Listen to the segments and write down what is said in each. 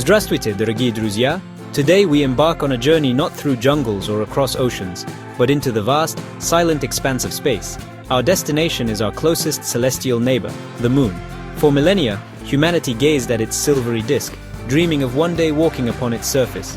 Здравствуйте, дорогие друзья! Today we embark on a journey not through jungles or across oceans, but into the vast, silent expanse of space. Our destination is our closest celestial neighbor, the Moon. For millennia, humanity gazed at its silvery disk, dreaming of one day walking upon its surface.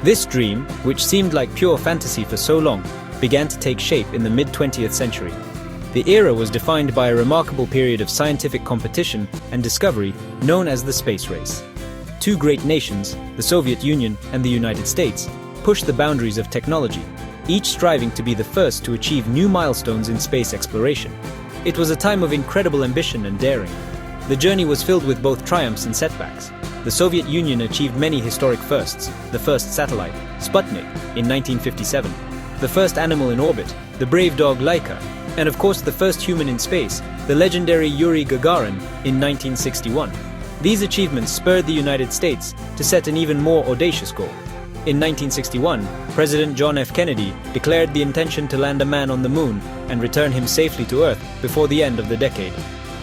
This dream, which seemed like pure fantasy for so long, began to take shape in the mid-20th century. The era was defined by a remarkable period of scientific competition and discovery known as the space race. Two great nations, the Soviet Union and the United States, pushed the boundaries of technology, each striving to be the first to achieve new milestones in space exploration. It was a time of incredible ambition and daring. The journey was filled with both triumphs and setbacks. The Soviet Union achieved many historic firsts: the first satellite, Sputnik, in 1957, the first animal in orbit, the brave dog Laika, and of course the first human in space, the legendary Yuri Gagarin, in 1961. These achievements spurred the United States to set an even more audacious goal. In 1961, President John F. Kennedy declared the intention to land a man on the moon and return him safely to Earth before the end of the decade.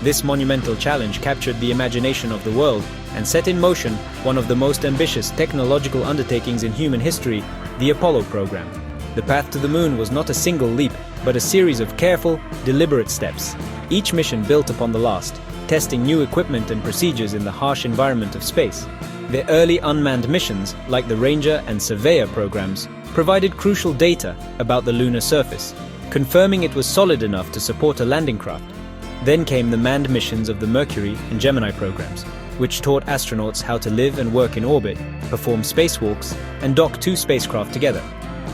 This monumental challenge captured the imagination of the world and set in motion one of the most ambitious technological undertakings in human history, the Apollo program. The path to the moon was not a single leap, but a series of careful, deliberate steps, each mission built upon the last, testing new equipment and procedures in the harsh environment of space. The early unmanned missions, like the Ranger and Surveyor programs, provided crucial data about the lunar surface, confirming it was solid enough to support a landing craft. Then came the manned missions of the Mercury and Gemini programs, which taught astronauts how to live and work in orbit, perform spacewalks, and dock two spacecraft together.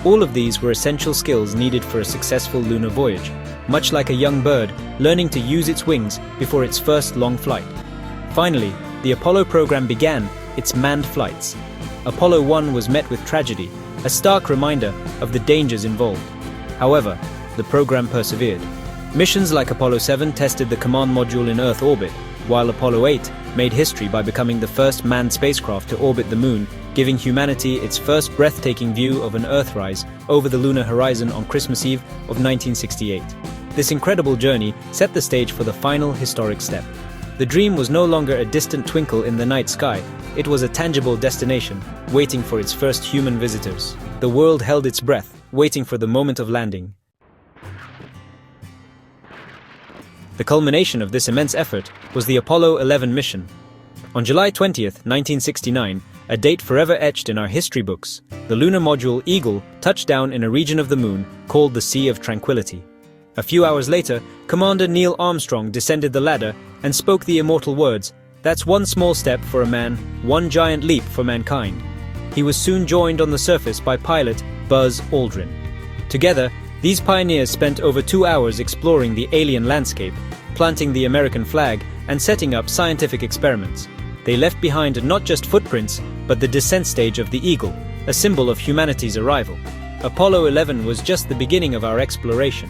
All of these were essential skills needed for a successful lunar voyage, much like a young bird learning to use its wings before its first long flight. Finally, the Apollo program began its manned flights. Apollo 1 was met with tragedy, a stark reminder of the dangers involved. However, the program persevered. Missions like Apollo 7 tested the command module in Earth orbit, while Apollo 8 made history by becoming the first manned spacecraft to orbit the Moon, giving humanity its first breathtaking view of an Earthrise over the lunar horizon on Christmas Eve of 1968. This incredible journey set the stage for the final historic step. The dream was no longer a distant twinkle in the night sky, it was a tangible destination, waiting for its first human visitors. The world held its breath, waiting for the moment of landing. The culmination of this immense effort was the Apollo 11 mission. On July 20th, 1969, a date forever etched in our history books, the lunar module Eagle touched down in a region of the Moon called the Sea of Tranquility. A few hours later, Commander Neil Armstrong descended the ladder and spoke the immortal words, "That's one small step for a man, one giant leap for mankind." He was soon joined on the surface by pilot Buzz Aldrin. Together, these pioneers spent over 2 hours exploring the alien landscape, planting the American flag, and setting up scientific experiments. They left behind not just footprints, but the descent stage of the Eagle, a symbol of humanity's arrival. Apollo 11 was just the beginning of our exploration.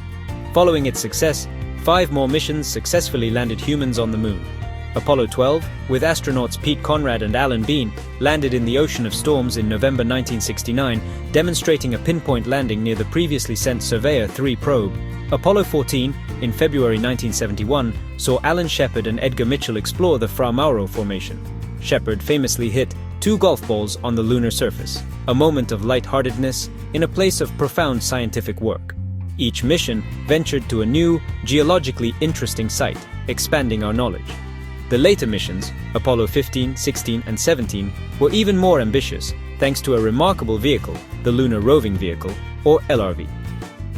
Following its success, 5 more missions successfully landed humans on the Moon. Apollo 12, with astronauts Pete Conrad and Alan Bean, landed in the Ocean of Storms in November 1969, demonstrating a pinpoint landing near the previously sent Surveyor 3 probe. Apollo 14, in February 1971, saw Alan Shepard and Edgar Mitchell explore the Fra Mauro Formation. Shepard famously hit 2 golf balls on the lunar surface, a moment of lightheartedness in a place of profound scientific work. Each mission ventured to a new, geologically interesting site, expanding our knowledge. The later missions, Apollo 15, 16, and 17, were even more ambitious, thanks to a remarkable vehicle, the Lunar Roving Vehicle, or LRV.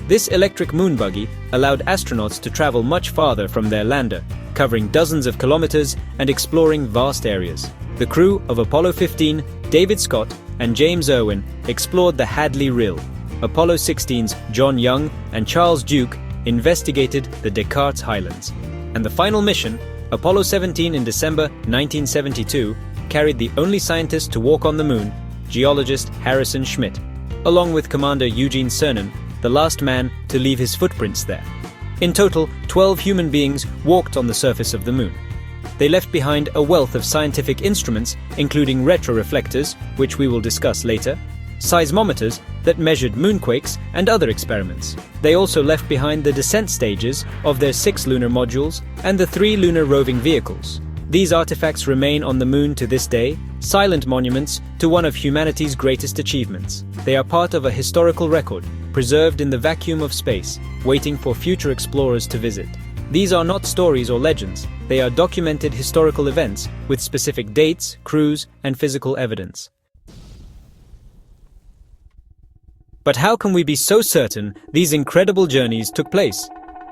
This electric moon buggy allowed astronauts to travel much farther from their lander, covering dozens of kilometers and exploring vast areas. The crew of Apollo 15, David Scott and James Irwin, explored the Hadley Rill. Apollo 16's John Young and Charles Duke investigated the Descartes Highlands. And the final mission, Apollo 17 in December 1972, carried the only scientist to walk on the Moon, geologist Harrison Schmitt, along with Commander Eugene Cernan, the last man to leave his footprints there. In total, 12 human beings walked on the surface of the Moon. They left behind a wealth of scientific instruments, including retroreflectors, which we will discuss later, seismometers that measured moonquakes, and other experiments. They also left behind the descent stages of their 6 lunar modules and the 3 lunar roving vehicles. These artifacts remain on the moon to this day, silent monuments to one of humanity's greatest achievements. They are part of a historical record, preserved in the vacuum of space, waiting for future explorers to visit. These are not stories or legends, they are documented historical events with specific dates, crews, and physical evidence. But how can we be so certain these incredible journeys took place?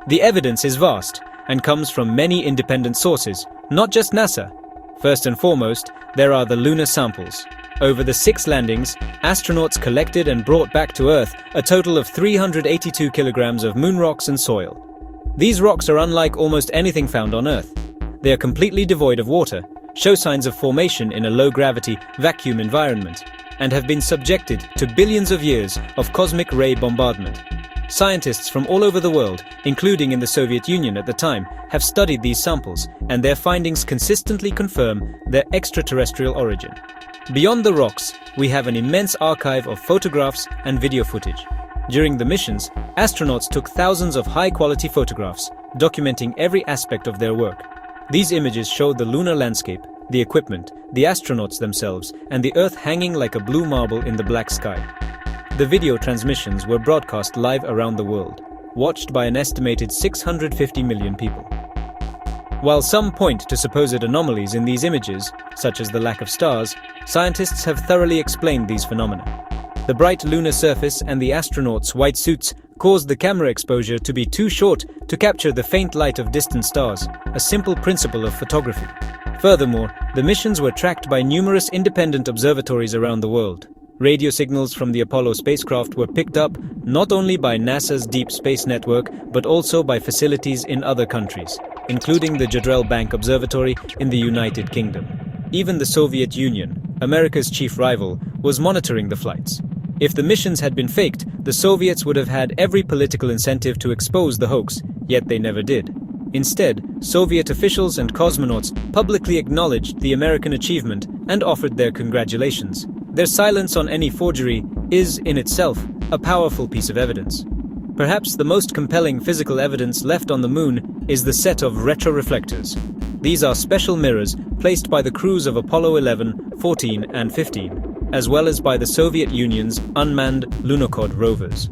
The evidence is vast and comes from many independent sources, not just NASA. First and foremost, there are the lunar samples. Over the 6 landings, astronauts collected and brought back to Earth a total of 382 kilograms of moon rocks and soil. These rocks are unlike almost anything found on Earth. They are completely devoid of water, show signs of formation in a low-gravity, vacuum environment, and have been subjected to billions of years of cosmic ray bombardment. Scientists from all over the world, including in the Soviet Union at the time, have studied these samples, and their findings consistently confirm their extraterrestrial origin. Beyond the rocks, we have an immense archive of photographs and video footage. During the missions, astronauts took thousands of high-quality photographs, documenting every aspect of their work. These images showed the lunar landscape, the equipment, the astronauts themselves, and the Earth hanging like a blue marble in the black sky. The video transmissions were broadcast live around the world, watched by an estimated 650 million people. While some point to supposed anomalies in these images, such as the lack of stars, scientists have thoroughly explained these phenomena. The bright lunar surface and the astronauts' white suits caused the camera exposure to be too short to capture the faint light of distant stars, a simple principle of photography. Furthermore, the missions were tracked by numerous independent observatories around the world. Radio signals from the Apollo spacecraft were picked up not only by NASA's Deep Space Network, but also by facilities in other countries, including the Jodrell Bank Observatory in the United Kingdom. Even the Soviet Union, America's chief rival, was monitoring the flights. If the missions had been faked, the Soviets would have had every political incentive to expose the hoax, yet they never did. Instead, Soviet officials and cosmonauts publicly acknowledged the American achievement and offered their congratulations. Their silence on any forgery is, in itself, a powerful piece of evidence. Perhaps the most compelling physical evidence left on the moon is the set of retroreflectors. These are special mirrors placed by the crews of Apollo 11, 14, and 15. As well as by the Soviet Union's unmanned Lunokhod rovers.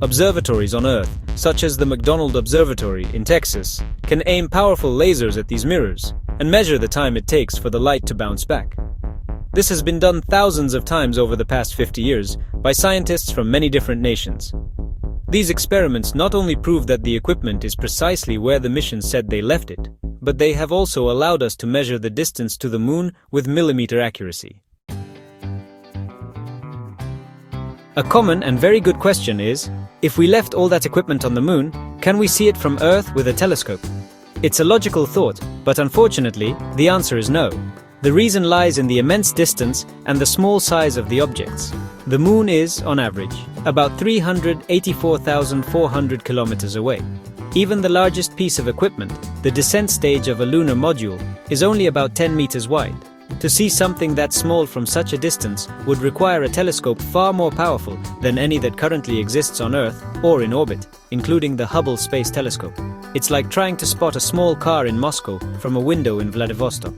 Observatories on Earth, such as the McDonald Observatory in Texas, can aim powerful lasers at these mirrors and measure the time it takes for the light to bounce back. This has been done thousands of times over the past 50 years by scientists from many different nations. These experiments not only prove that the equipment is precisely where the mission said they left it, but they have also allowed us to measure the distance to the moon with millimeter accuracy. A common and very good question is, if we left all that equipment on the moon, can we see it from Earth with a telescope? It's a logical thought, but unfortunately, the answer is no. The reason lies in the immense distance and the small size of the objects. The moon is, on average, about 384,400 kilometers away. Even the largest piece of equipment, the descent stage of a lunar module, is only about 10 meters wide. To see something that small from such a distance would require a telescope far more powerful than any that currently exists on Earth or in orbit, including the Hubble Space Telescope. It's like trying to spot a small car in Moscow from a window in Vladivostok.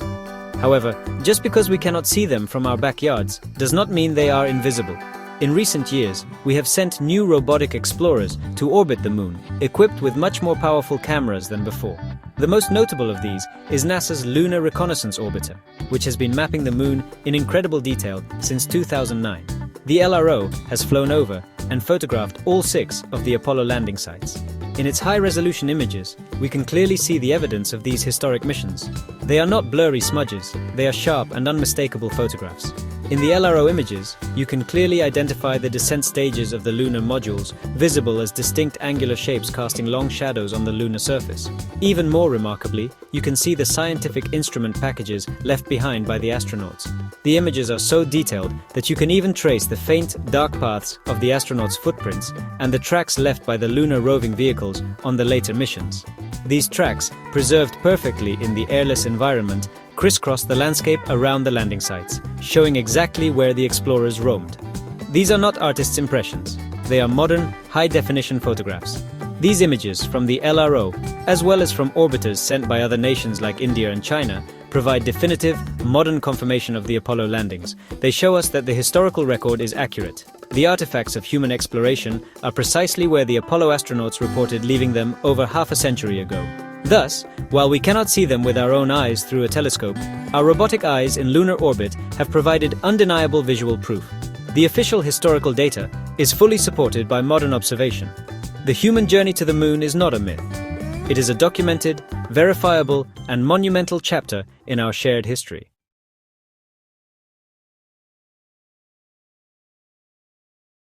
However, just because we cannot see them from our backyards does not mean they are invisible. In recent years, we have sent new robotic explorers to orbit the moon, equipped with much more powerful cameras than before. The most notable of these is NASA's Lunar Reconnaissance Orbiter, which has been mapping the moon in incredible detail since 2009. The LRO has flown over and photographed all 6 of the Apollo landing sites. In its high-resolution images, we can clearly see the evidence of these historic missions. They are not blurry smudges, they are sharp and unmistakable photographs. In the LRO images, you can clearly identify the descent stages of the lunar modules, visible as distinct angular shapes casting long shadows on the lunar surface. Even more remarkably, you can see the scientific instrument packages left behind by the astronauts. The images are so detailed that you can even trace the faint, dark paths of the astronauts' footprints and the tracks left by the lunar roving vehicles on the later missions. These tracks, preserved perfectly in the airless environment, crisscross the landscape around the landing sites, showing exactly where the explorers roamed. These are not artists' impressions. They are modern, high-definition photographs. These images from the LRO, as well as from orbiters sent by other nations like India and China, provide definitive, modern confirmation of the Apollo landings. They show us that the historical record is accurate. The artifacts of human exploration are precisely where the Apollo astronauts reported leaving them over half a century ago. Thus, while we cannot see them with our own eyes through a telescope, our robotic eyes in lunar orbit have provided undeniable visual proof. The official historical data is fully supported by modern observation. The human journey to the moon is not a myth. It is a documented, verifiable, and monumental chapter in our shared history.